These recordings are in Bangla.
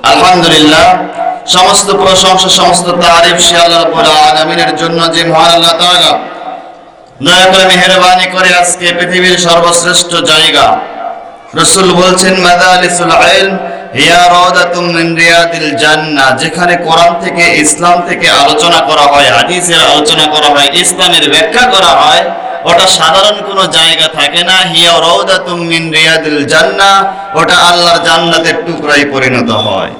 আলহামদুলিল্লাহ, সমস্ত প্রশংসা সমস্ত তারিফ সে আল্লাহ রাব্বুল আলামিনের জন্য যে মহান আল্লাহ তাআলা দয়া করে মেহেরবানি করে আজকে পৃথিবীর সর্বশ্রেষ্ঠ জায়গা, রাসূল বলছেন মাদালিসুল ইলম হিয়া রাওদাতুম মিন রিয়াদিল জান্নাহ, যেখানে কোরআন থেকে ইসলাম থেকে আলোচনা করা হয়, হাদিসের আলোচনা করা হয়, ইসলামের ব্যাখ্যা করা হয়, ওটা সাধারণ কোনো জায়গা থাকে না। হিয়া রাওদাতুম মিন রিয়াদিল জান্নাহ, ওটা আল্লাহর জান্নাতের টুকরায় পরিণত হয়।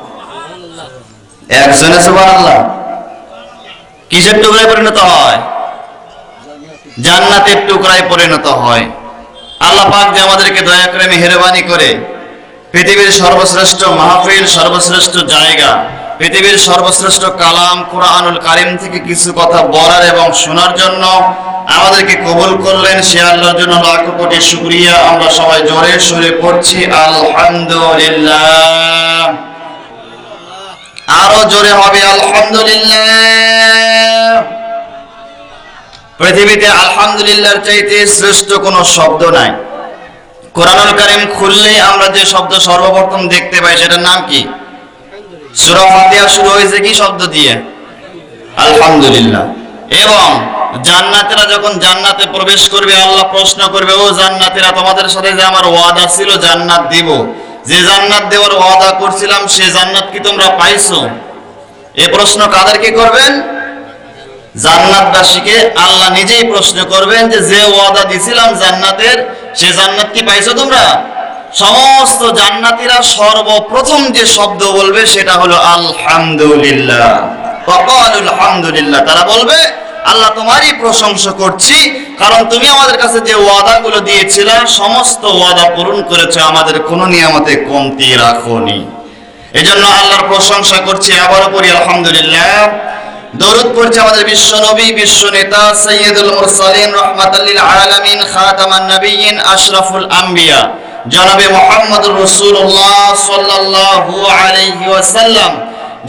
একজনে সুবহানাল্লাহ, কিসের টুকরায় পরিণত হয়? জান্নাতের টুকরায় পরিণত হয়। আল্লাহ পাক যে আমাদেরকে দয়া করে মেহেরবানি করে পৃথিবীর সর্বশ্রেষ্ঠ মাহফিল, সর্বশ্রেষ্ঠ জায়গা, পৃথিবীর সর্বশ্রেষ্ঠ কালাম কুরআনুল কারীম থেকে কিছু কথা বলার এবং শোনার জন্য আমাদেরকে কবুল করলেন, সে আল্লাহর জন্য লাখ কোটি শুকরিয়া। আমরা সবাই জোরে সুরে পড়ছি আলহামদুলিল্লাহ। আরো জোরে হবে আলহামদুলিল্লাহ। পৃথিবীতে আলহামদুলিল্লাহর চাইতে শ্রেষ্ঠ কোনো শব্দ নাই। কোরআনুল কারীম খুললেই আমরা যে শব্দ সর্বপ্রথম দেখতে পাই সেটার নাম কি? সূরা ফাতিহা শুরু হয়েছে কি শব্দ দিয়ে? আলহামদুলিল্লাহ। এবং জান্নাতীরা যখন জান্নাতে প্রবেশ করবে, আল্লাহ প্রশ্ন করবে, ও জান্নাতীরা, তোমাদের সাথে যে আমার ওয়াদা ছিল জান্নাত দিব, যে জান্নাত দেওয়ার ওয়াদা করছিলাম সে জান্নাত কি তোমরা পাইছো? এই প্রশ্ন কাদেরকে করবেন? জান্নাতবাসীকে আল্লাহ নিজেই প্রশ্ন করবেন যে ওয়াদা দিছিলাম জান্নাতের, সে জান্নাত কি পাইছো তোমরা? সমস্ত জান্নাতীরা সর্বপ্রথম যে শব্দ বলবে সেটা হলো আলহামদুলিল্লাহ। ওয়াকালুল হামদুলিল্লাহ, তারা বলবে আল্লাহ তোমারই প্রশংসা করছি, কারণ তুমি আমাদের কাছে যে ওয়াদাগুলো দিয়েছিলে সমস্ত ওয়াদা পূরণ করেছো, আমাদের কোনো নিয়ামতে কমতি রাখোনি। এজন্য আল্লাহর প্রশংসা করছি। আবারও পড়ি আলহামদুলিল্লাহ। দরুদ পড়ছে আমাদের বিশ্ব নবী, বিশ্ব নেতা, সাইয়্যিদুল মুরসালিন, রাহমাতাল লিল আলামিন, খাতামান নবিয়্যিন, আশরাফুল আম্বিয়া, জনাবে মুহাম্মদুর রাসূলুল্লাহ সাল্লাল্লাহু আলাইহি ওয়াসাল্লাম,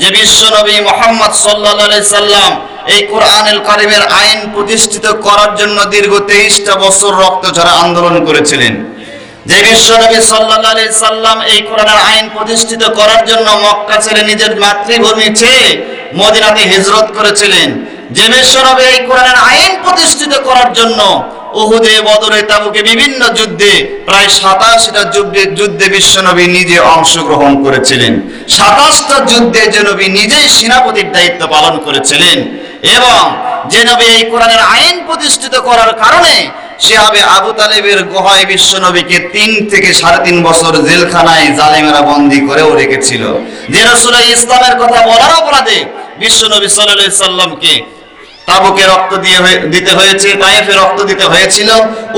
যে বিশ্ব নবী মুহাম্মদ সাল্লাল্লাহু আলাইহি সাল্লাম এই কোরআনুল কারীমের আইন প্রতিষ্ঠিত করার জন্য দীর্ঘ 23টা বছর রক্তঝরা আন্দোলন করেছিলেন। যে বিশ্ব নবী সাল্লাল্লাহু আলাইহি সাল্লাম এই কোরআনের আইন প্রতিষ্ঠিত করার জন্য মক্কা ছেড়ে নিজের মাতৃভূমি ছেড়ে মদিনাতে হিজরত করেছিলেন। যে বিশ্ব নবী এই কোরআনের আইন প্রতিষ্ঠিত করার জন্য উহুদে, বদরে, তাবুকে বিভিন্ন যুদ্ধে প্রায় 27টা যুদ্ধে বিশ্ব নবী নিজে অংশগ্রহণ করেছিলেন। 27টা যুদ্ধে যে নবী নিজেই সেনাপতির দায়িত্ব পালন করেছিলেন। এবং যে নবী এই কোরআনের আইন প্রতিষ্ঠিত করার কারণে শিহাবে আবু তালেবের গুহায় বিশ্ব নবীকে 3 থেকে 3.5 বছর জেলখানায় জালেমেরা বন্দী করেও রেখেছিল। যে রাসূল ইসলামের কথা বলার অপরাধে বিশ্ব নবী সাল্লাল্লাহু আলাইহি সাল্লামকে তাবুকে রক্ত দিতে হয়েছে, তায়েফে রক্ত দিতে হয়েছিল,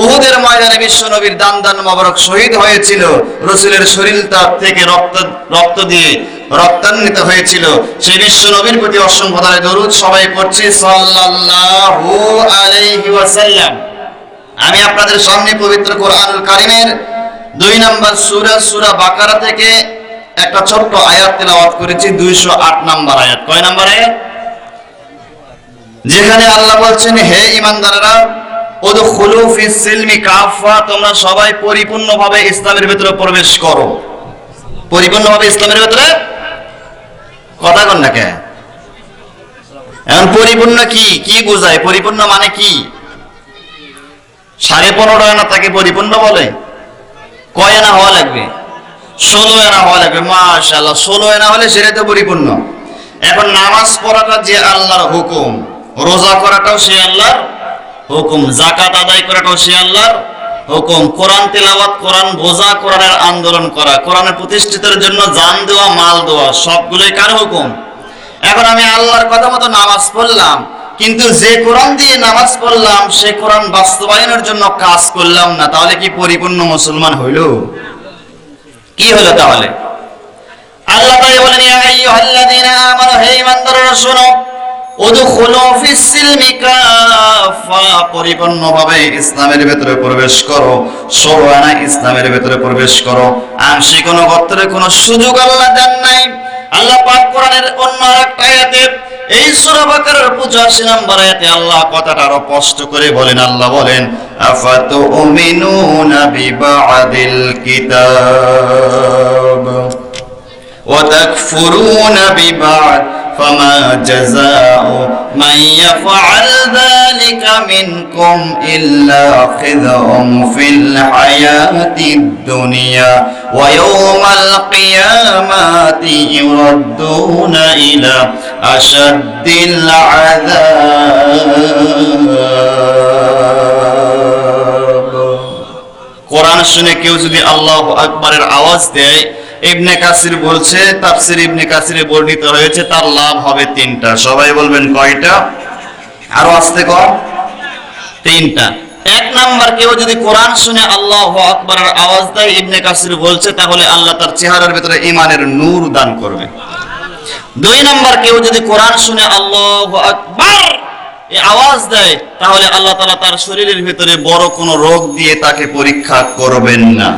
উহুদের ময়দানে বিশ্ব নবীর দান মোবারক শহীদ হয়েছিল, রাসূলের শরীর থেকে রক্ত দিয়ে রক্তান্বিত হয়েছিল। সেই বিশ্ব নবীর প্রতি অসংখ্য দরুদ সবাই পড়ছি সাল্লাল্লাহু আলাইহি ওয়াসাল্লাম। আমি আপনাদের সামনে পবিত্র কোরআনুল কারীমের 2 নম্বর সূরা বাকারা থেকে একটা ছোট্ট আয়াত তেলাওয়াত করেছি, 208 নম্বর আয়াত। কয় নম্বর আয়াত? যেখানে আল্লাহ বলছেন, হে ঈমানদাররা, উদখুলু ফিস সিলমি কাফা, তোমরা সবাই পরিপূর্ণভাবে ইসলামের ভিতরে প্রবেশ করো। পরিপূর্ণভাবে ইসলামের ভিতরে কথা কন না কে? এখন পরিপূর্ণ কি বোঝায়? পরিপূর্ণ মানে কি? 15.5 আনা তাকে পরিপূর্ণ বলে? কয় আনা হওয়া লাগবে? 16 আনা হওয়া লাগবে। মাশাআল্লাহ, 16 আনা হলে সেটাই তো পরিপূর্ণ। এখন নামাজ পড়াটা যে আল্লাহর হুকুম, রোজা করাটাও সে আল্লাহর হুকুম, যাকাত আদায় করাটাও সে আল্লাহর হুকুম, কোরআন তেলাওয়াত, কোরআন বোঝা, কোরআনের আন্দোলন করা, কোরআনের প্রতিষ্ঠিতের জন্য জান দেওয়া, মাল দেওয়া, সবগুলোই কার হুকুম? এখন আমি আল্লাহর কথা মতো নামাজ পড়লাম, কিন্তু যে কোরআন দিয়ে নামাজ পড়লাম সে কোরআন বাস্তবায়নের জন্য কাজ করলাম না, তাহলে কি পরিপূর্ণ মুসলমান হইল? কি হলো তাহলে? আল্লাহ তাআলা বলেন, ইয়া আইয়ুহাল্লাযীনা আমানু, হে ঈমানদাররা শোনো, উদখুলু ফিস সিলমি কাফা, পরিপূর্ণভাবে ইসলামের ভিতরে প্রবেশ করো। 16 আনা ইসলামের ভিতরে প্রবেশ করো। আংশিক কোনো গত্রে কোনো সুযোগ আল্লাহ দেন নাই। আল্লাহ পাক কোরআনের অন্য আরেকটা আয়াতে, এই সূরা বাকারার 85 নম্বর আয়াতে আল্লাহ কথাটা আরো স্পষ্ট করে বলেন। আল্লাহ বলেন, আফাতুমিনুনা বিবাদিল কিতাব وتكفرون ببعض فما جزاء من يفعل ذلك منكم إلا خزي في الحياة الدنيا ويوم القيامة يردون إلى أشد العذاب কোরআন শুনে কেউ যদি আল্লাহু আকবারের আওয়াজ দেয়, ইবনে কাসির বলছে, তাফসীর ইবনে কাসিরে বর্ণিত হয়েছে তার লাভ হবে তিনটা। সবাই বলবেন কয়টা? আরো আস্তে কর। তিনটা। এক নাম্বার, কেউ যদি কোরআন শুনে আল্লাহু আকবারের আওয়াজ দেয়, ইবনে কাসির বলছে, তাহলে আল্লাহ তার চেহারার ভিতরে ঈমানের নূর দান করবে। দুই নাম্বার, কেউ যদি কোরআন শুনে আল্লাহু আকবার এই আওয়াজ দেয়, তাহলে আল্লাহ তাআলা তার শরীরের ভিতরে বড় কোনো রোগ দিয়ে তাকে পরীক্ষা করবেন না।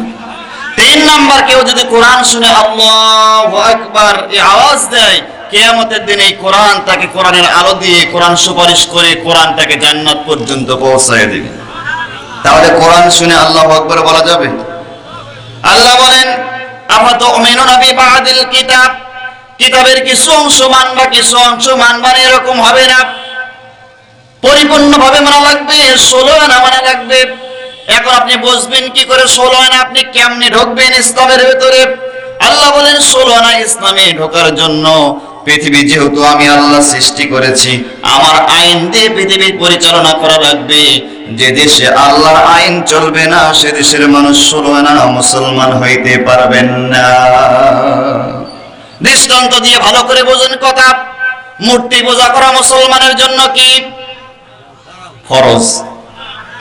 তিন নাম্বার, কেউ যদি কোরআন শুনে আল্লাহু আকবার এই আওয়াজ দেয়, কিয়ামতের দিনে এই কোরআন তাকে কোরআনের আলো দিয়ে কোরআন সুপারিশ করে কোরআন তাকে জান্নাত পর্যন্ত পৌঁছায় দেবে। তাহলে কোরআন শুনে আল্লাহু আকবার বলা যাবে? আল্লাহ বলেন, আফাতুমিনুনা বিবাদিল কিতাব, কিতাবের কিছু অংশ মানবা কিছু অংশ মানবা না, এরকম হবে না। পরিপূর্ণভাবে মানা লাগবে, 16 আনা মানা লাগবে। এখন আপনি বুঝবেন কি করে 16 আনা আপনি কেমনে ঢুকবেন ইসলামের ভিতরে? আল্লাহ বলেন 16 আনা ইসলামে ঢোকার জন্য পৃথিবী যেহেতু আমি আল্লাহ সৃষ্টি করেছি, আমার আইন দিয়ে পৃথিবী পরিচালনা করা লাগবে। যে দেশে আল্লাহর আইন চলবে না, সে দেশের মানুষ 16 আনা মুসলমান হইতে পারবেন না। দৃষ্টান্ত দিয়ে ভালো করে বোঝেন কথা। মূর্তি পূজা করা মুসলমানের জন্য কি ফরজ?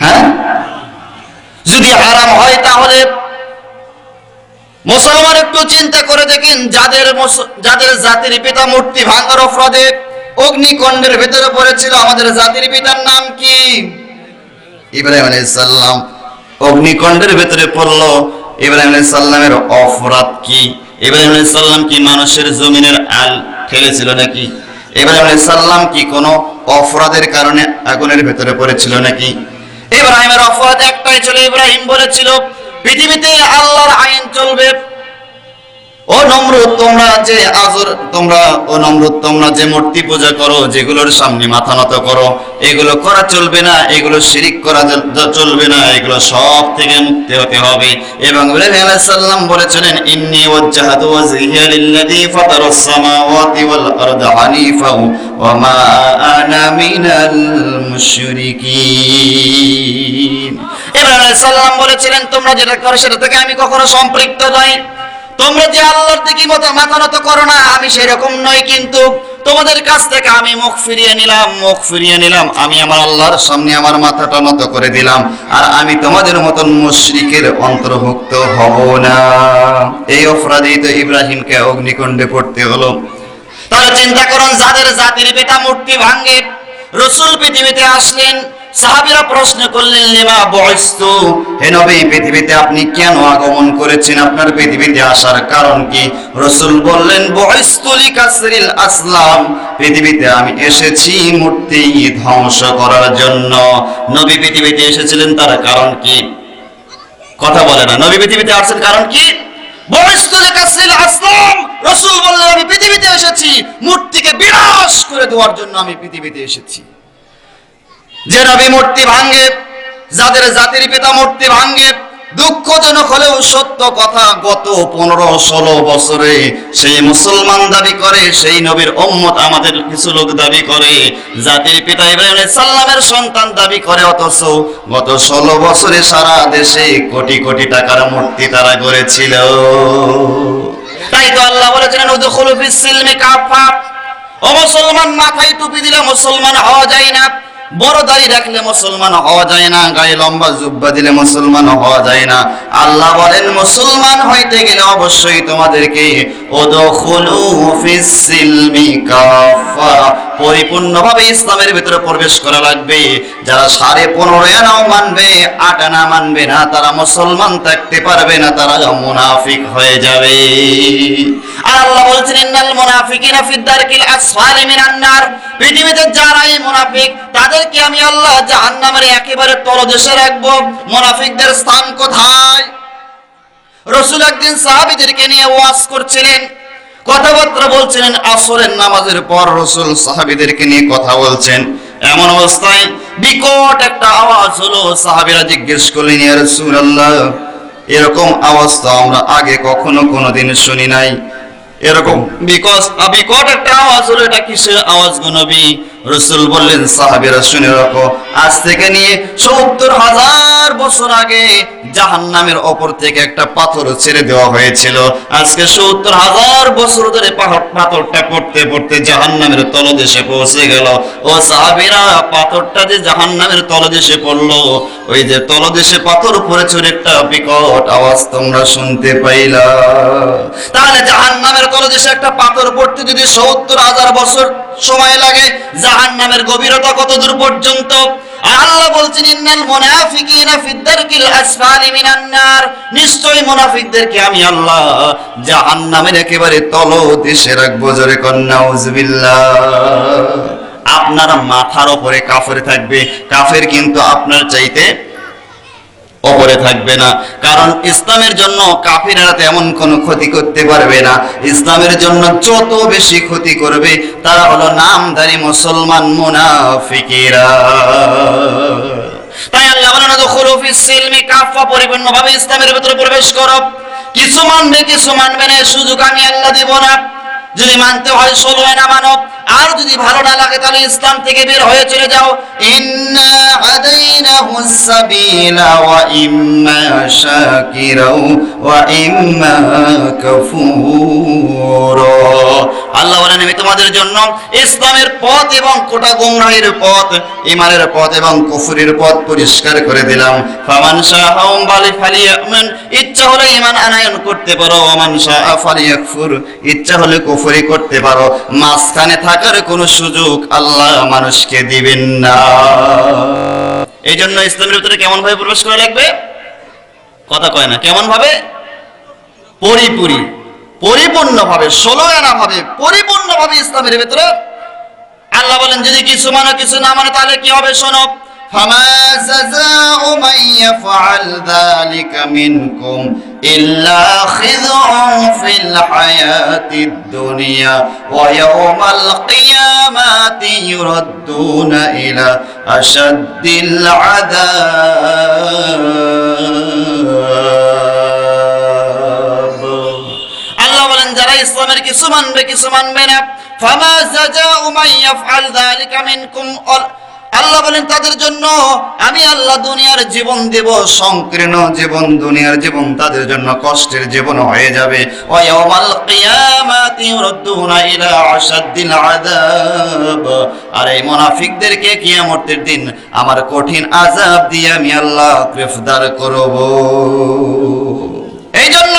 হ্যাঁ, যদি হারাম হয় তাহলে মুসলমান একটু চিন্তা করে দেখেন, যাদের জাতির পিতা মূর্তি ভাঙার অপরাধে অগ্নিকুণ্ডের ভেতরে পড়েছিল, আমাদের জাতির পিতার নাম কি? ইব্রাহিম আলাইহিস সালাম। অগ্নিকুণ্ডের ভেতরে পড়লো, ইব্রাহিম আলাইহিস সালামের অপরাধ কি? ইব্রাহিম আলাইহিস সালাম কি মানুষের জমিনের আল ঠেলেছিল নাকি? ইব্রাহিম আলাইহিস সালাম কি কোনো অপরাধের কারণে আগুনের ভেতরে পড়েছিল নাকি? ইব্রাহিমের অপরাধ একটাই ছিল, ইব্রাহিম বলেছিল পৃথিবীতে আল্লাহর আইন চলবে। ও নমরুদ, তোমরা যে মূর্তি পূজা করো, যেগুলোর সামনে মাথা নত করো, এগুলো করা চলবে না, এগুলো শিরিক করা চলবে না, এগুলো সব থেকে মুক্ত হতে হবে। এবং ইব্রাহিম আলাইহিস সালাম বলেছিলেন, ইন্নী ওয়াজ্জাহতু ওয়াজহিয়া লিল্লাযী ফাতারাস সামাওয়াতি ওয়াল আরদা হানিফা ওয়া মা আনা মিনাল মুশরিকিন। ইব্রাহিম আলাইহিস সালাম বলেছিলেন, তোমরা যেটা করো সেটা থেকে আমি কখনো সম্পৃক্ত নই। তোমরা যে আল্লাহর দিকে মাথা নত করো না, আমি সেরকম নই, কিন্তু তোমাদের কাছ থেকে আমি মুখ ফিরিয়ে নিলাম। আমি আমার আল্লাহর সামনে আমার মাথাটা নত করে দিলাম, আর আমি তোমাদের মতন মুশরিকের অন্তর্ভুক্ত হব না। এই অপরাধী তো ইব্রাহিমকে অগ্নিকুণ্ডে পড়তে হলো। তাহলে চিন্তা করুন, যাদের জাতির পিতা মূর্তি ভাঙে, রাসূল পৃথিবীতে আসলেন, সাহাবীরা প্রশ্ন করলেন, লিমা বুইস্তু, হে নবী পৃথিবীতে আপনি কেন আগমন করেছেন, আপনার পৃথিবীতে আসার কারণ কি? রাসূল বললেন, বুইস্তু লিকাসরিল আসলাম, পৃথিবীতে আমি এসেছি মূর্তি ধ্বংস করার জন্য। নবী পৃথিবীতে এসেছিলেন তার কারণ কি? কথা বলে না। নবী পৃথিবীতে আসছেন কারণ কি? বুইস্তু লিকাসরিল আসলাম, রাসূল বললেন আমি পৃথিবীতে এসেছি মূর্তিকে বিনাশ করে দেওয়ার জন্য, আমি পৃথিবীতে এসেছি। যে নবী মূর্তি ভাঙে, যাদের জাতির পিতা মূর্তি ভাঙে, দুঃখজনক হলেও সত্য কথা, গত 15-16 বছরে সেই মুসলমান দাবি করে, সেই নবীর উম্মত আমাদের কিছু লোক দাবি করে, জাতির পিতা ইব্রাহিম আলাইহিস সালামের সন্তান দাবি করে, অথচ গত 16 বছরে সারা দেশে কোটি কোটি টাকার মূর্তি তারা গড়েছিল। তাই তো আল্লাহ বলেছিলেন, উদখুলু ফিস সিলমি কাফা, ও মুসলমান, মাথায় টুপি দিলে মুসলমান হওয়া যায় না, বড় দাড়ি রাখলে মুসলমান হওয়া যায় না, গায়ে লম্বা জুব্বা দিলে মুসলমান হওয়া যায় না। আল্লাহ বলেন, মুসলমান হইতে গেলে অবশ্যই তোমাদেরকে উদখুলু ফিস সিলমি কাফা, পরিপূর্ণভাবে ইসলামের ভিতরে প্রবেশ করা লাগবে। যারা 15.5 আনাও মানবে, 8 আনা মানবে না, তারা মুসলমান থাকতে পারবে না, তারা মুনাফিক হয়ে যাবে। আর আল্লাহ বলছেন, ইন্নাল মুনাফিকিনা ফিদ দারকিল আসফালি মিনান নার, পৃথিবীতে যারাই মুনাফিক তাদেরকে আমি আল্লাহ জাহান্নামের একেবারে তলদেশে রাখবো। মুনাফিকদের স্থান কোথায়? রাসূল একদিন সাহাবীদেরকে নিয়ে ওয়াজ করছিলেন, কথাবার্তা বলছিলেন, আসরের নামাজের পর রাসূল সাহাবীদেরকে নিয়ে কথা বলছেন। এমন অবস্থায় বিকট একটা আওয়াজ হলো। সাহাবীরা জিজ্ঞেস করলেন, ইয়া রাসূলুল্লাহ, এরকম আওয়াজ তো আমরা আগে কখনো কোনোদিন শুনি নাই। এরকম বিকট একটা আওয়াজ হলো, এটা কিসের আওয়াজ গো নবী? রাসূল বললেন, সাহাবীরা শুনে রাখো, আজ থেকে নিয়ে ৭০,০০০ বছর আগে জাহান্নামের ওপর থেকে একটা পাথর ছেড়ে দেওয়া হয়েছিল। আজকে ৭০,০০০ বছর ধরে পাথরটা পড়তে পড়তে জাহান্নামের তলদেশে পৌঁছে গেল। ও সাহাবীরা, পাথরটা যে জাহান্নামের তলদেশে পড়লো, ওই যে তলদেশে পাথর পড়েছে, একটা বিকট আওয়াজ তোমরা শুনতে পাইলা। তাহলে জাহান্নামের তলদেশে একটা পাথর পড়তে যদি ৭০,০০০ বছর সময় লাগে, জাহান্নামের গভীরতা কত দূর পর্যন্ত? আল্লাহ বলছেন, ইন্নাল মুনাফিকিনা ফিদ দারকিল আসফালি মিনান নার, নিশ্চয়ই মুনাফিকদেরকে আমি আল্লাহ জাহান্নামের একেবারে তলদেশে রাখবো। জোরে কোন নাউজুবিল্লাহ। আপনার মাথার উপরে কাফের থাকবে, কাফের কিন্তু আপনার চাইতে ওপরে থাকবে না। কারণ ইসলামের জন্য কাফিররা তেমন কোনো ক্ষতি করতে পারবে না। ইসলামের জন্য যত বেশি ক্ষতি করবে তারা হলো নামধারী মুসলমান মুনাফিকিরা। তাই আল্লাহ বলেন, দুখুলু ফিস সিলমি কাফা, পরিপূর্ণভাবে ইসলামের ভিতরে প্রবেশ করো। কিছু মানবে কিছু মানবে না, সুযোগ আমি আল্লাহ দেব না। যদি মানতে হয় ১৬ আনা মানো, আর যদি ভালো না লাগে তাহলে ইসলাম থেকে বের হয়ে চলে যাও। ইন্না হাদাইনাহুস সাবিলা ওয়া ইম্মা শাকিরাও ওয়া ইম্মা কাফুরা। আল্লাহ বলেন, আমি তোমাদের জন্য ইসলামের পথ এবং কোটা গোমরাহির পথ, ঈমানের পথ এবং কুফরের পথ পরিষ্কার করে দিলাম। ফামান শাআ ফালিয়ামিন, ইচ্ছা হলে ঈমান আনয়ন করতে পারো, ওয়া মান শাআ ফালিয়াকফুর, ইচ্ছা হলে কুফরি করতে পারো। মাঝখানে থাকার কোনো সুযোগ আল্লাহ মানুষকে দিবেন না। এই জন্য ইসলামের ভিতরে কেমন ভাবে প্রবেশ করা লাগবে? কথা কয় না, কেমন ভাবে? পরিপূর্ণভাবে, ১৬ আনা ভাবে, পরিপূর্ণভাবে ইসলামের ভিতরে। আল্লাহ বলেন, যদি কিছু মানো কিছু না মানে তাহলে কি হবে শোনো। ফামা জাযাউ মান ইয়াফআল যালিকা মিনকুম ইল্লা খিযুন ফিল হায়াতিদ দুনিয়া ওয়া ইয়াওমাল কিয়ামাতি ইউরাদ্দুনা ইলা আশাদ্দিল আযাব। আল্লাহ বলেন, যারা ইসলামের কিছু মানবে কিছু মানবে না, ফামা জাযাউ মান ইয়াফআল যালিকা মিনকুম, আল্লাহ বলেন তাদের জন্য আমি আল্লাহ দুনিয়ার জীবন দেব, সংকীর্ণ জীবন, দুনিয়ার জীবন তাদের জন্য কষ্টের জীবন হয়ে যাবে। ওয়া ইয়াউমাল কিয়ামাতি ইউরাদ্দুনা ইলা আশাদ্দিল আযাব, আর এই মুনাফিকদেরকে কিয়ামতের দিন আমার কঠিন আযাব দিয়ে আমি আল্লাহ গ্রেফতার করব। এই জন্য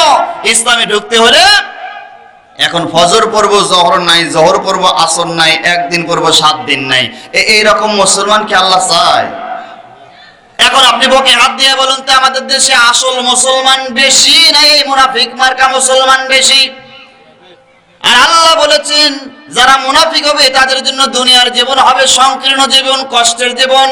ইসলামে ঢুকতে হলে এখন ফজর পড়ব, জহর নাই, জহর পড়ব, আসর নাই, একদিন পড়ব, 7 দিন নাই, এইরকম মুসলমানকে আল্লাহ চায়? এখন আপনি বকে হাত দিয়ে বলুন তো, আমাদের দেশে আসল মুসলমান বেশি না এই মুনাফিক মার্কা মুসলমান বেশি? আর আল্লাহ বলেছেন, যারা মুনাফিক হবে তাদের জন্য দুনিয়ার জীবন হবে সংকীর্ণ জীবন, কষ্টের জীবন,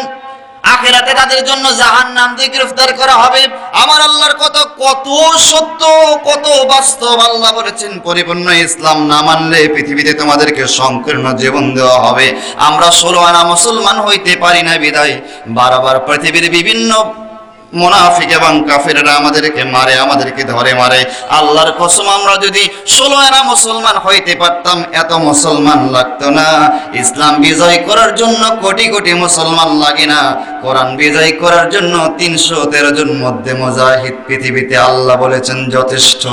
আখিরাতে তাদের জন্য জাহান্নাম দিয়ে গ্রেফতার করা হবে। আমার আল্লাহর কথা কত সত্য, কত বাস্তব। আল্লাহ বলেছেন, পরিপূর্ণ ইসলাম না মানলে পৃথিবীতে তোমাদেরকে সংকীর্ণ জীবন দেওয়া হবে। আমরা 16 আনা মুসলমান হইতে পারি না বিদায় বারবার পৃথিবীর বিভিন্ন মুনাফিক এবং কাফেররা আমাদেরকে মারে, আমাদেরকে ধরে মারে। আল্লাহর কসম, আমরা যদি 16 আনা মুসলমান হইতে পারতাম, এত মুসলমান লাগতো না। ইসলাম বিজয় করার জন্য কোটি কোটি মুসলমান লাগে না, কোরআন বিজয় করার জন্য 313 জন মধ্যে মুজাহিদ পৃথিবীতে আল্লাহ বলেছেন যথেষ্ট।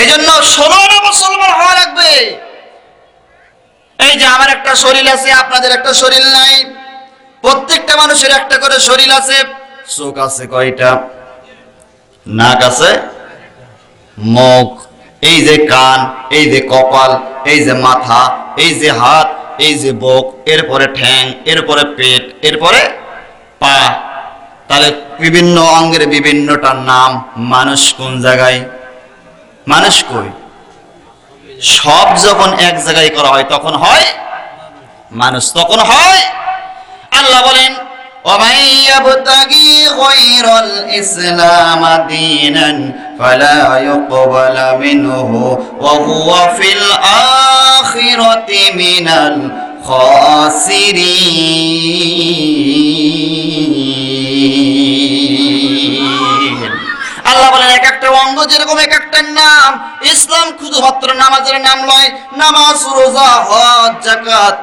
এই জন্য 16 আনা মুসলমান হওয়া লাগবে। এই যে আমার একটা শরীর আছে, আপনাদের একটা শরীর নাই। প্রত্যেকটা মানুষের একটা করে শরীর আছে। চোখ আছে কয়টা? নাক আছে, মুখ, এই যে কান, এই যে কপাল, এই যে মাথা, এই যে হাত, এই যে বুক, এরপরে ঠ্যাং, এরপরে পেট, এরপরে পা। তাহলে বিভিন্ন অঙ্গের বিভিন্নটা নাম। মানুষ কোন জায়গায়? মানুষ কই? সব যখন এক জায়গায় করা হয় তখন হয় মানুষ, তখন হয়। আল্লাহ বলেন, ومن يبتغي غير الإسلام دينا فلا يقبل منه وهو في الآخرة من الخاسرين আল্লাহ বলেন এক একটা অঙ্গ যেরকম এক একটা নাম, ইসলাম শুধুমাত্র নামাজের নাম নয়, নামাজ, রোজা, হজ, যাকাত,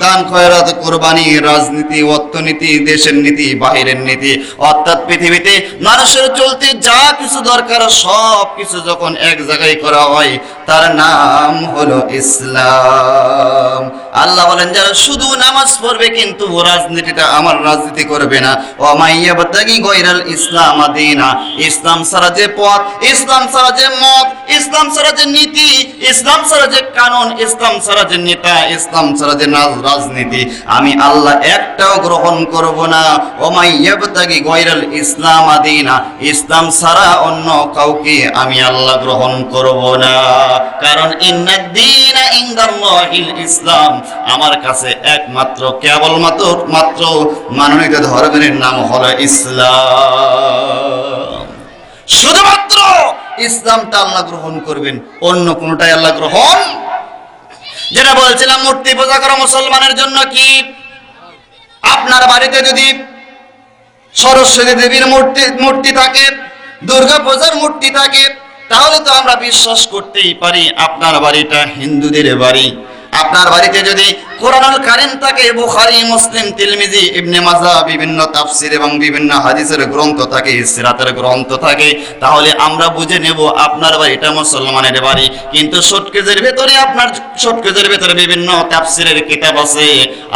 দান, খয়রাত, কুরবানি, রাজনীতি, অর্থনীতি, দেশের নীতি, বাহিরের নীতি, অর্থাৎ পৃথিবীতে মানুষের চলতে যা কিছু দরকার সব কিছু যখন এক জায়গায় করা হয় তার নাম হলো ইসলাম। আল্লাহ বলেন যারা শুধু নামাজ পড়বে কিন্তু রাজনীতিটা আমার রাজনীতি করবে না, ওয়ামাইয়াবতাগি গায়রাল ইসলাম দীনা, ইসলাম ছাড়া যে পথ, ইসলাম ছাড়া যে মত, ইসলাম ছাড়া যে নীতি, ইসলাম ছাড়া যে কানুন, ইসলাম ছাড়া যে নেতা, ইসলাম ছাড়া যে রাজনীতি, আমি আল্লাহ একটাও গ্রহণ করব না। ওয়ামাইয়াবতাগি গায়রাল ইসলাম দীনা, ইসলাম ছাড়া অন্য কাউকে আমি আল্লাহ গ্রহণ করব না। কারণ ইন্নাদ দীনা ইনদাল্লাহিল ইসলাম, আমার কাছে একমাত্র কেবলমাত্র মানোনীত ধর্মের নাম হলো ইসলাম। শুধুমাত্র ইসলামটা আল্লাহ গ্রহণ করবেন, অন্য কোনটাই আল্লাহ গ্রহণ। যেটা বলছিলাম মূর্তি পূজা করা মুসলমানের জন্য কি, আপনার বাড়িতে যদি সরস্বতী দেবীর মূর্তি থাকে, দুর্গা পূজার মূর্তি থাকে, তাহলে তো আমরা বিশ্বাস করতেই পারি আপনার বাড়িটা হিন্দুদের বাড়ি। আপনার বাড়িতে যদি কোরআনুল কারীম থাকে, বুখারী, মুসলিম, তিরমিজি, ইবনে মাজাহ, বিভিন্ন তাফসীর এবং বিভিন্ন হাদিসের গ্রন্থ থাকে, সিরাতের গ্রন্থ থাকে, তাহলে আমরা বুঝে নেব আপনার বাড়িটা মুসলমানের বাড়ি। কিন্তু শোকেজের ভেতরে আপনার শোকেজের ভেতরে বিভিন্ন তাফসীরের কিতাব আছে,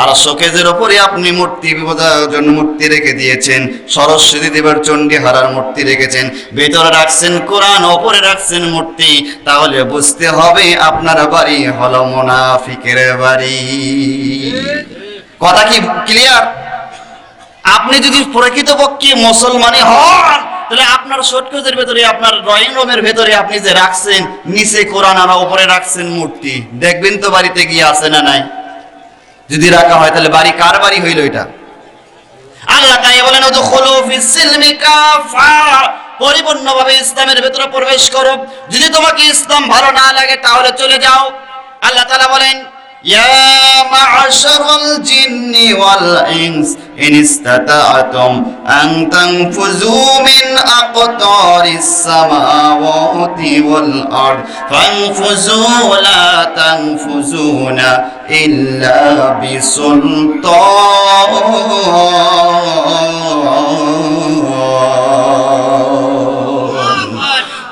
আর শোকেজের উপরে আপনি মূর্তি পূজার জন্য মূর্তি রেখে দিয়েছেন, সরস্বতী দেবীর চণ্ডীহারার মূর্তি রেখেছেন, ভেতরে রাখছেন কোরআন, উপরে রাখছেন মূর্তি, তাহলে বুঝতে হবে আপনার বাড়ি হলো মুনাফিকের বাড়ি। কথা কি ক্লিয়ার? আপনি যদি প্রকৃতপক্ষে মুসলমানই হন তাহলে আপনার শোকেজের ভেতরে, আপনার ড্রয়িং রুমের ভেতরে আপনি যে রাখছেন নিচে কোরআন আর উপরে রাখছেন মূর্তি, দেখবেন তো বাড়িতে গিয়ে আছে না নাই? যদি রাখা হয় তাহলে বাড়ি কার বাড়ি হইল এটা? আল্লাহ তাই বলেন উদখুলু ফিস সিলমি কাফা, পরিপূর্ণভাবে ইসলামের ভেতরে প্রবেশ করো। যদি তোমাকে ইসলাম ভালো না লাগে তাহলে চলে যাও। আল্লাহ তাআলা বলেন ইয়া মা'শারাল জিন্নি ওয়াল ইনস ইন ইসতাতা'তুম আন তানফুযু মিন আকতারিস সামাওয়াতি ওয়াল আরদ ফানফুযু লা তানফুযুনা ইল্লা বিসুলতান।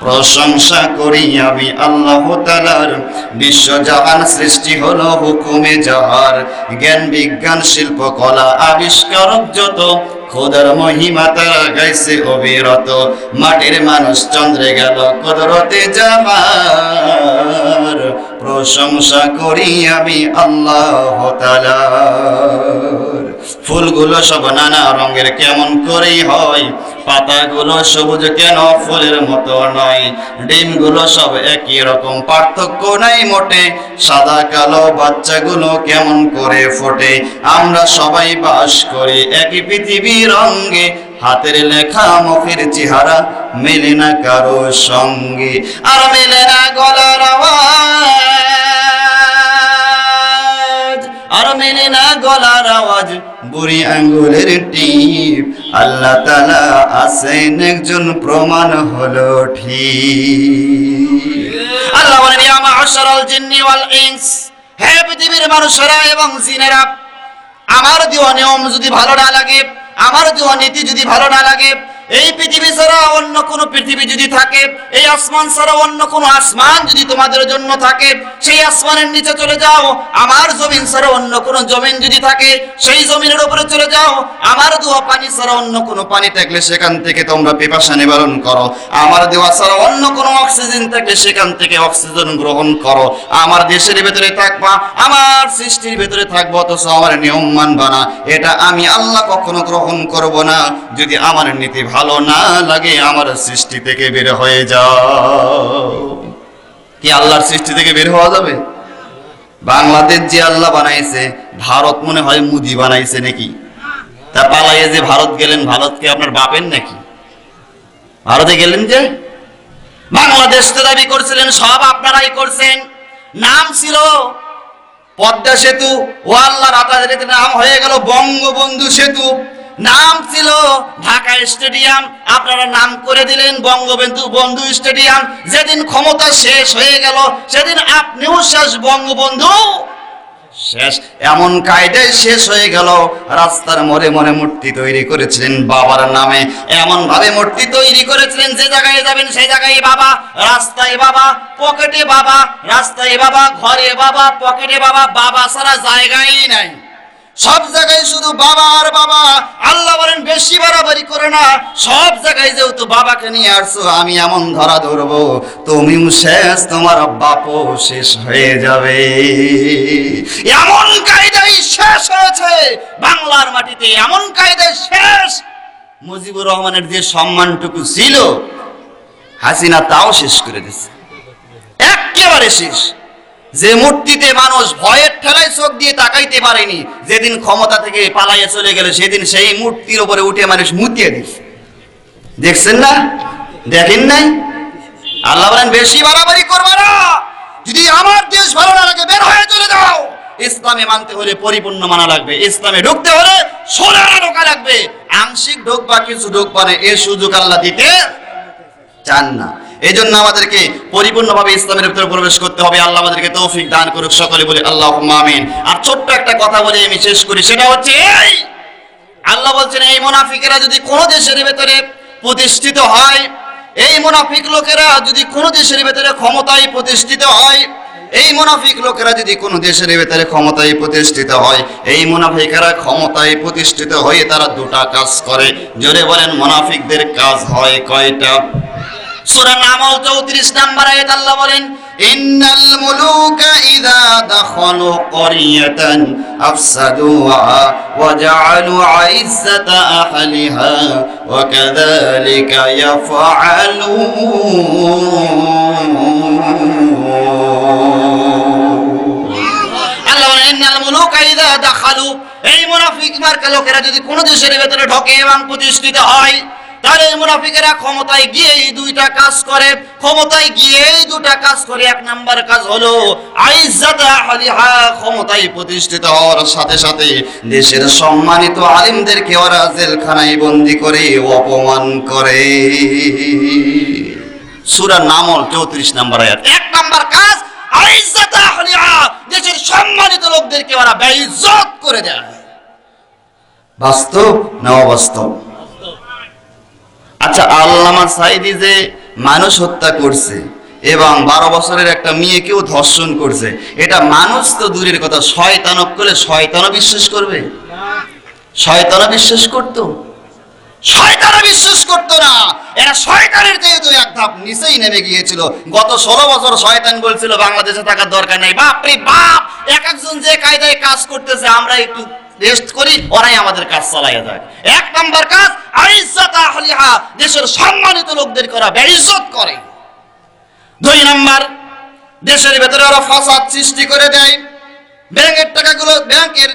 প্রশংসা করি আমি আল্লাহ তাআলার, বিশ্বজাহান সৃষ্টি হলো হুকুমে যাহার, জ্ঞান বিজ্ঞান শিল্প কলা আবিষ্কারক যত, খোদার মহিমা তারা গাইছে অবিরত, মাটির মানুষ চন্দ্রে গেল কুদরতে যাবার, প্রশংসা করি আমি আল্লাহ তাআলার। ফুলগুলো সব নানা রঙের কেমন করেই হয়, পাতাগুলো সবুজ কেন ফুলের মতো নয়, ডিমগুলো সব একই রকম পার্থক্য নাই মোটে, সাদা কালো বাচ্চাগুলো কেমন করে ফোটে, আমরা সবাই বাস করি একই পৃথিবীর রঙে, হাতের লেখা মুখের চেহারা মেলে না কারো সঙ্গে, আর মেলে না গলার আওয়াজ, আর মেলে না গলার আওয়াজ, বুড়ি আঙ্গুলের টিপ, আল্লাহ তাআলা আছেন একজন প্রমাণ হলো ঠিক। আল্লাহ বলেন ইয়া মা'শারাল জিন্নি ওয়াল ইনস, হে পৃথিবীর মানুষেরা এবং জিনেরা, আমার দেওয়া নিয়ম যদি ভালো না লাগে, আমার দেওয়া নীতি যদি ভালো না লাগে, এই পৃথিবী ছাড়া অন্য কোন পৃথিবী যদি থাকে, এই আসমান ছাড়া অন্য কোন আসমান যদি তোমাদের জন্য থাকে, সেই আসমানের নিচে চলে যাও। আমার জমিন ছাড়া অন্য কোন জমিন যদি থাকে, সেই জমিনের উপরে চলে যাও। আমার দেওয়া পানি ছাড়া অন্য কোন পানি থাকলে সেখান থেকে তোমরা পিপাসা নিবারণ করো। আমার দেওয়া ছাড়া অন্য কোন অক্সিজেন থাকলে সেখান থেকে অক্সিজেন গ্রহণ করো। আমার দেশের ভেতরে থাকবা, আমার সৃষ্টির ভেতরে থাকবো, অথচ আমার নিয়ম মানবা না, এটা আমি আল্লাহ কখনো গ্রহণ করব না। যদি আমার নীতি ভালো না লাগে আমার সৃষ্টি থেকে বের হয়ে যাও। কি আল্লাহর সৃষ্টি থেকে বের হওয়া যাবে? বাংলাদেশ যে আল্লাহ বানাইছে, ভারত মনে হয় মুদি বানাইছে নাকি? তা পালাইয়ে যে ভারত গেলেন, ভারতকে আপনার বাপের নাকি? ভারতে গেলেন যে বাংলাদেশ তো দাবি করছিলেন, সব আপনারাই করছেন। নাম ছিল পদ্মা সেতু, ও আল্লাহ রাতারাতি নাম হয়ে গেল বঙ্গবন্ধু সেতু। নাম ছিল ঢাকা স্টেডিয়াম, আপনারা নাম করে দিলেন বঙ্গবন্ধু স্টেডিয়াম। যেদিন ক্ষমতা শেষ হয়ে গেল সেদিন আপনিও শেষ, বঙ্গবন্ধু শেষ। এমন কায়দায় শেষ হয়ে গেল, রাস্তার মোড়ে মোড়ে মূর্তি তৈরি করেছিলেন বাবার নামে। এমন ভাবে মূর্তি তৈরি করেছিলেন যে জায়গায় যাবেন সেই জায়গায় বাবা, রাস্তায় বাবা, পকেটে বাবা, রাস্তায় বাবা, ঘরে বাবা, পকেটে বাবা, বাবা ছাড়া জায়গাই নাই। সব জায়গায় শুধু বাবা আর বাবা। আল্লাহ বলেন বেশি বাড়াবাড়ি করে না, সব জায়গায় যেহেতু বাবাকে নিয়ে আসছো, আমি এমন ধরা ধরবো তুমিও শেষ, তোমার বাপও শেষ হয়ে যাবে। এমন কায়দায় শেষ হয়েছে বাংলার মাটিতে, এমন কায়দায় শেষ। মুজিবুর রহমানের যে সম্মানটুকু ছিল হাসিনা তাও শেষ করে দিচ্ছে, একেবারে শেষ। যে মূর্তিতে মানুষ ভয়ের ঠেলায় চোখ দিয়ে তাকাইতে পারেনি, যেদিন ক্ষমতা থেকে পালাইয়ে চলে গেল সেদিন সেই মূর্তির উপরে উঠে মানুষ মুতিয়ে দিচ্ছে। দেখছেন না? দেখেন নাই? আল্লাহ বলেন বেশি বাড়াবাড়ি করবে না, যদি আমার দেশ ভালো না লাগে বের হয়ে চলে যাও। ইসলামে মানতে হলে পরিপূর্ণ মানা লাগবে, ইসলামে ঢুকতে হলে সোনা ঢোকা লাগবে। আংশিক ঢোকবা কিছু ঢোকবা না, এর সুযোগ আল্লাহ দিতে চান না। এই জন্য আমাদেরকে পরিপূর্ণভাবে ইসলামের ভিতরে প্রবেশ করতে হবে। আল্লাহ আমাদেরকে তৌফিক দান করুক, সকলে বলি আল্লাহুম্মা আমিন। আর ছোট্ট একটা কথা বলে আমি শেষ করি, সেটা হচ্ছে এই আল্লাহ বলছেন এই মুনাফিকেরা যদি কোনো দেশের ভেতরে প্রতিষ্ঠিত হয়, এই মুনাফিক লোকেরা যদি কোনো দেশের ভেতরে ক্ষমতায় প্রতিষ্ঠিত হয়, এই মুনাফিক লোকেরা যদি কোনো দেশের ভেতরে ক্ষমতায় প্রতিষ্ঠিত হয়, এই মুনাফিকেরা ক্ষমতায় প্রতিষ্ঠিত হয়ে তারা দুটা কাজ করে। জোরে বলেন মুনাফিকদের কাজ হয় কয়টা? সূরা নামল 34 নম্বর আয়াত আল্লাহ বলেন ইন্নাল মুলুকা ইযা দাখালু ক্বরিয়াতান আফসাদুহা ওয়া জাআলু আইজ্জাতা আহলিহা ওয়া কাযালিকা ইয়াফআলুন। আল্লাহ বলেন ইন্নাল মুলুকা ইযা দাখালু, এই মুনাফিক মার্কা লোকেরা যদি কোনো দেশের ভিতরে ঢোকে এবং প্রতিষ্ঠিত হয়, তাহলে মুনাফিকেরা ক্ষমতায় গিয়েই দুইটা কাজ করে। ক্ষমতায় গিয়েই দুটা কাজ করে। এক নাম্বার কাজ হলো আইজ্জাত আহলিহা, ক্ষমতায় প্রতিষ্ঠিত হওয়ার সাথে সাথে দেশের সম্মানিত আলেমদেরকে ওরা জেলখানায় বন্দী করে অপমান করে। সূরা নামল 34 নম্বর আয়াত। এক নাম্বার কাজ আইজ্জাত আহলিহা, দেশের সম্মানিত লোকদেরকে ওরা বেইজ্জত করে দেয়। বাস্তব না অবাস্তব? আচ্ছা, আল্লামা সাঈদী যে মানুষ হত্যা করছে এবং 12 বছরের একটা মেয়েকেও ধর্ষণ করছে, এটা মানুষ তো দূরের কথা, শয়তানও করলে শয়তানও বিশ্বাস করবে? শয়তানও বিশ্বাস করতো? শয়তানও বিশ্বাস করতো না। এরা শয়তানের যেহেতু এক ধাপ নিচেই নেমে গিয়েছিল। গত 16 বছর শয়তান বলছিল বাংলাদেশে থাকার দরকার নেই। বাপরে বাপ, এক একজন যে কায়দায় কাজ করতেছে, আমরা একটু রেস্ট করি, ওরাই আমাদের কাজ চালাইয়া যায়। এক নাম্বার কাজ আইজ্জাত আহলিহা, দেশের সম্মানিত লোকদেরকে ওরা বেইজ্জত করে। দুই নাম্বার, দেশের ভেতরে ওরা ফাসাদ সৃষ্টি করে দেয়। ব্যাংকের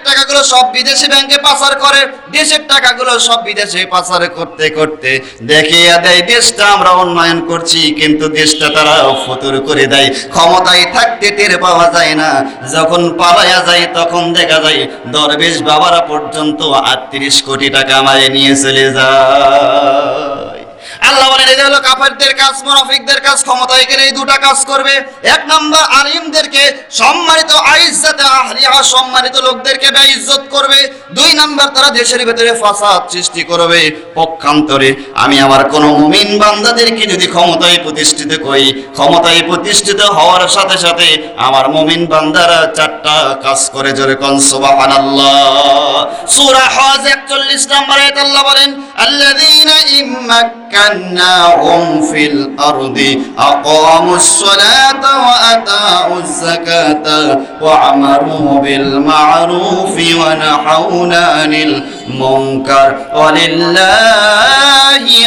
টাকাগুলো সব বিদেশি ব্যাংকে পাচার করে। দেশের টাকাগুলো সব বিদেশে পাচার করতে করতে দেখিয়ে দেয় দেশটা আমরা উন্নয়ন করছি, কিন্তু দেশটা তারা ফতুর করে দেয়। ক্ষমতায় থাকতে টের পাওয়া যায় না, যখন পালায়া যায় তখন দেখা যায় দরবেশ বাবারা পর্যন্ত 38 কোটি টাকা মারে নিয়ে চলে যায়। আল্লাহ বলেন এটা হলো কাফেরদের কাজ, মুনাফিকদের কাজ। ক্ষমতায় গেলে এই দুটা কাজ করবে। এক নাম্বার, আলিমদেরকে সম্মানিত আইজ্জাতে আহলিহা, সম্মানিত লোকদেরকে বেইজ্জত করবে। দুই নাম্বার, তারা দেশের ভিতরে ফাসাদ সৃষ্টি করবে। পক্ষান্তরে আমি আমার কোন মুমিন বান্দাদেরকে যদি ক্ষমতায় প্রতিষ্ঠিত করি, ক্ষমতায় প্রতিষ্ঠিত হওয়ার সাথে সাথে আমার মুমিন বান্দারা 4টা কাজ করে। জোরে কোন সুবহানাল্লাহ। সূরা হজ 41 নম্বর আয়াত আল্লাহ বলেন আল্লাযীনা ইম্মাক্কান্নাহুম ফিল আরদি আকামুস সালাতা ওয়া আতাউজ যাকাতা ওয়া আমারু বিল মা'রুফি ওয়া নাহাউনা আনিল মুনকার ওয়া লিল্লাহি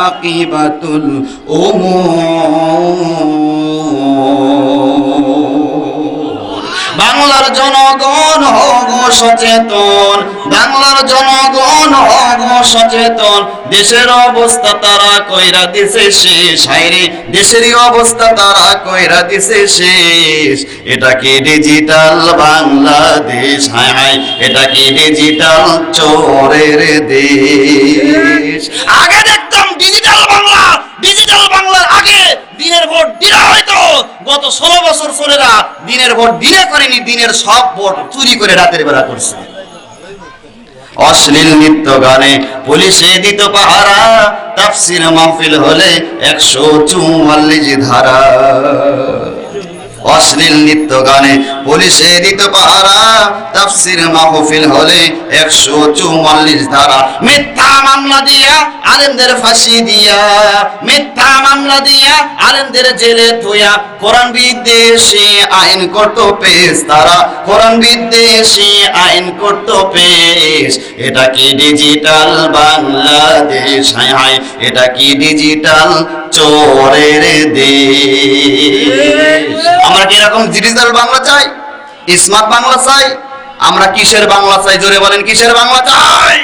আকিবাতুল উমুর। বাংলার জনগণ হো সচেতন, বাংলার জনগণ হব সচেতন, দেশের অবস্থা তারা কইরা দিছে শেষ, হায়রে দেশেরই অবস্থা তারা কইরা দিছে শেষ। এটা কি ডিজিটাল বাংলাদেশ? হায় হায়, এটা কি ডিজিটাল চোরের দেশ? আগে দেখতাম ডিজিটাল বাংলা, ডিজিটাল বাংলার আগে দিনের ভোট দিনে হয়তো গত 16 বছর চোরেরা দিনের ভোট দিনে করেনি, দিনের সব ভোট চুরি করে রাতের বেলা করছে। অশ্লীল নৃত্য গানে পুলিশে দিত পাহারা, তাফসীর মাহফিল হলে 144 ধারা। অশ্লীল নৃত্য গানে পুলিশে দিত পাহারা, তাফসীর মাহফিল হলে 144 ধারা। মিথ্যা মামলা দিয়া আলেমদের ফাঁসি দিয়া, মিথ্যা মামলা দিয়া আলেমদের জেলে থুয়া, কোরআন বিদ্বেষী আইন করত পেশ তারা, কোরআন বিদ্বেষী আইন করত পেশ। এটা কি ডিজিটাল বাংলাদেশ? হায় হায়, এটা কি ডিজিটাল চোরের দেশ? আমরা কি এরকম ডিজিটাল বাংলা চাই, স্মার্ট বাংলা চাই? আমরা কিসের বাংলা চাই? জোরে বলেন, কিসের বাংলা চাই?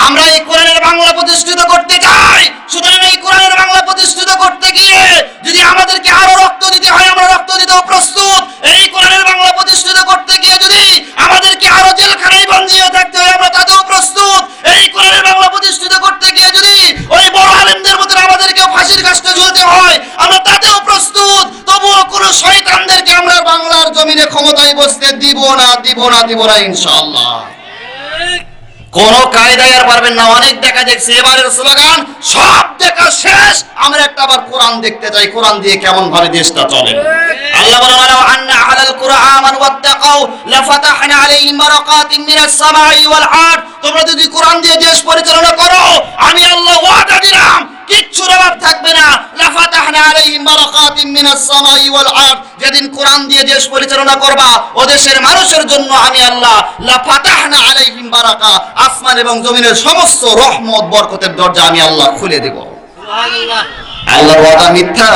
আমরা এই কোরআনের বাংলা প্রতিষ্ঠিত করতে চাই। সুতরাং এই কোরআনের বাংলা প্রতিষ্ঠিত করতে গিয়ে যদি আমাদেরকে আরো রক্ত দিতে হয়, আমরা রক্ত দিতেও প্রস্তুত। এই কোরআনের বাংলা প্রতিষ্ঠিত করতে গিয়ে যদি আমাদেরকে আরো জেলখানায় বন্দী হয়ে থাকতে হয়, আমরা তাতেও প্রস্তুত। এই কোরআনের বাংলা প্রতিষ্ঠিত করতে গিয়ে যদি ওই বড় আলেমদের মতো আমাদেরকেও ফাঁসির কাস্টে ঝুলতে হয়, আমরা তাতেও প্রস্তুত। তবুও কোন শয়তানদেরকে আমরা বাংলার জমিনে ক্ষমতায় বসতে দিব না, দিব না, দিব না ইনশাআল্লাহ। কোন কায়দায় আর পারবেন না। অনেক দেখা দেখছি, এবারের স্লোগান সব দেখা শেষ, আমরা একটা আবার কোরআন দেখতে চাই, কোরআন দিয়ে কেমন ভাবে দেশটা চলে। আল্লাহ বলেন, ওয়ালাউ আন্না আলাল কুরআন আমানু ওয়াত্তাকাউ লাফাতাহনা আলাইহিম বারাকাতিন মিনাস সামাই ওয়াল আরদ। তোমরা যদি কোরআন দিয়ে দেশ পরিচালনা করো, আমি আল্লাহ ওয়াদা দিলাম কিচ্ছুর অভাব থাকবে না। লাফাতাহনা আলাইহিম বারাকাতিন মিনাস সামাই ওয়াল আরদ। যেদিন কোরআন দিয়ে দেশ পরিচালনা করবা, ও দেশের মানুষের জন্য আমি আল্লাহ লাফাতাহনা আলাইহিম বারাকা, আসমান এবং জমিনের সমস্ত রহমত বরকতের দরজা আমি আল্লাহ খুলে দেব। সুবহানাল্লাহ। আল্লাহর ওয়াদা মিথ্যা?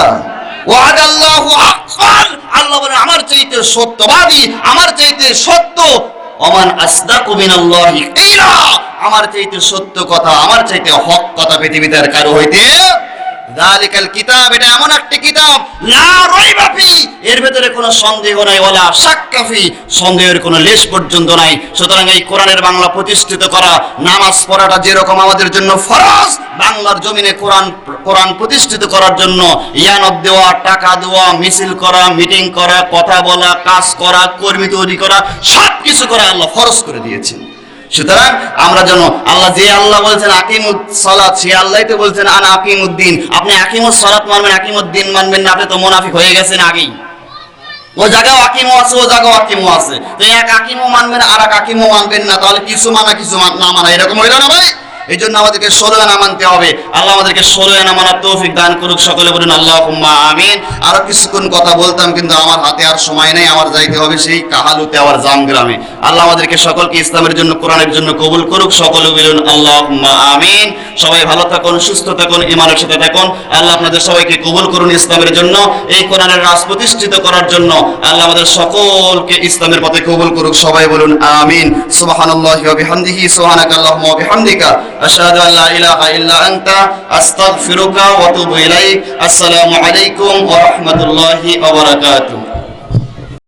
ওয়াদাল্লাহু হাক্কান। আল্লাহ বলেন, আমার চাইতে সত্যবাদী, আমার চাইতে সত্য, ওমান আসদাকু মিনাল্লাহি কিলা, আমার চাইতে সত্য কথা, আমার চাইতে হক কথা পৃথিবীতে আর কারো হইতে। যালিকাল কিতাব, এটা এমন একটি কিতাব, লা রাইবা ফি, এর ভিতরে কোনো সন্দেহ নাই, ওয়ালা শাক্কা ফি, সন্দেহের কোনো লেশ পর্যন্ত নাই। সুতরাং এই কোরআনের বাংলা প্রতিষ্ঠিত করা, নামাজ পড়াটা যেরকম আমাদের জন্য ফরজ, বাংলার জমিনে কোরআন প্রতিষ্ঠিত করার জন্য ইয়ানত দেওয়া, টাকা দেওয়া, মিছিল করা, মিটিং করা, কথা বলা, কাজ করা, কর্মী তৈরি করা, সবকিছু করা আল্লাহ ফরজ করে দিয়েছেন। সুতরাং আমরা যেন আল্লাহ, যে আল্লাহ বলছেন আকিমুস সালাত, সে আল্লাহই তো বলছেন আনা আকিমুদ্দিন। আপনি আকিমুস সালাত মানবেন, আকিমুদ্দিন মানবেন না, আপনি তো মুনাফিক হয়ে গেছেন আগেই। ও জায়গাও আকিমও আছে, ও জায়গাও আকিমও আছে, তো এক আকিমও মানবেন আর এক আকিমও মানবেন না, তাহলে কিছু মানা কিছু না মানা, এরকম হইল না ভাই? এই জন্য আমাদেরকে 16 আনা মানতে হবে। আল্লাহ আমাদেরকে 16 আনা মানার তৌফিক দান করুক। সকলে বলুন আল্লাহুম্মা আমিন। আরো কিছুক্ষণ কথা বলতাম, কিন্তু আমার হাতে আর সময় নেই, আমার যাইতে হবে সেই কাহালুতে, আবার জামগ্রামে। আল্লাহ আমাদেরকে সকলকে ইসলামের জন্য, কোরআনের জন্য কবুল করুক। সকলে বলুন আল্লাহুম্মা আমিন। সবাই ভালো থাকুন, সুস্থ থাকুন, ঈমানের সাথে থাকুন। আল্লাহ আপনাদের সবাইকে কবুল করুন ইসলামের জন্য, এই কোরআনের রাজ প্রতিষ্ঠিত করার জন্য। আল্লাহ আমাদের সকলকে ইসলামের পথে কবুল করুক। সবাই বলুন আমিন। সুবহানাল্লাহি ওয়া বিহামদিহি, সুবহানাকাল্লাহুম্মা ওয়া বিহামদিকা, আশহাদু আল্লা ইলাহা ইল্লা আনতা, আস্তাগফিরুকা ওয়া আতুবু ইলাইক। আসসালামু আলাইকুম ওয়া রাহমাতুল্লাহি ওয়া বারাকাতুহু।